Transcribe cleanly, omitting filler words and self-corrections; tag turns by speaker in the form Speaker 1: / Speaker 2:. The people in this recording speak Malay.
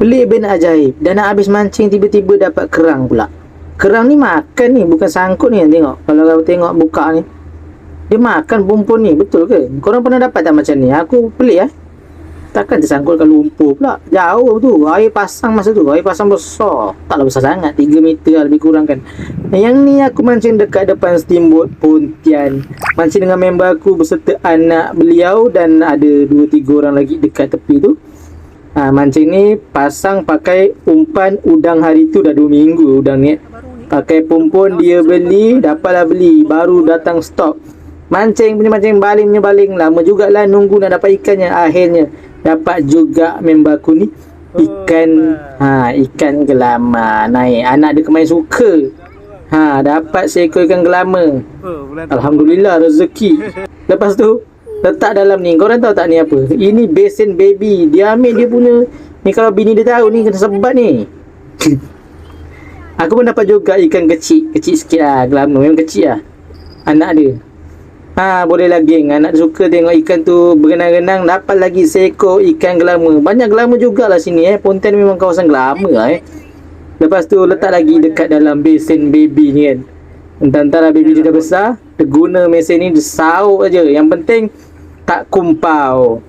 Speaker 1: Pelik bin ajaib. Dan nak habis mancing tiba-tiba dapat kerang pula. Kerang ni makan ni, bukan sangkut ni. Tengok, kalau kau tengok buka ni, dia makan pumpun ni, betul ke? Korang pernah dapat tak macam ni? Aku pelik Takkan tersangkut kat lumpur pula. Jauh tu, air pasang masa tu, air pasang besar. Taklah besar sangat, 3 meter lah, lebih kurang kan. Yang ni aku mancing dekat depan steamboat Pontian. Mancing dengan member aku beserta anak beliau dan ada 2-3 orang lagi dekat tepi tu. Mancing ni pasang pakai umpan udang hari tu dah 2 minggu udang ni. Pakai pumpun dia beli, dapatlah beli, baru datang stok. Mancing punya mancing, baling punya baling. Lama jugalah nunggu nak dapat ikannya. Akhirnya dapat juga member aku ni ikan gelama naik. Anak dia kemain suka. Dapat seekor ikan gelama. Alhamdulillah rezeki. Lepas tu letak dalam ni. Korang tahu tak ni apa? Ini basin baby. Dia ambil dia punya ni, kalau bini dia tahu ni kena sebat ni. Aku pun dapat juga ikan kecil. Kecil sikit lah, gelama. Memang kecil lah anak dia. Boleh lah geng. Anak suka tengok ikan tu berenang-renang. Dapat lagi seekor ikan gelama. Banyak gelama jugalah sini Pontian memang kawasan gelama Lepas tu letak lagi dekat dalam basin baby ni kan. Entah-entahlah baby dia dah besar. Dia guna mesin ni, dia sauk aja. Yang penting tak kumpau.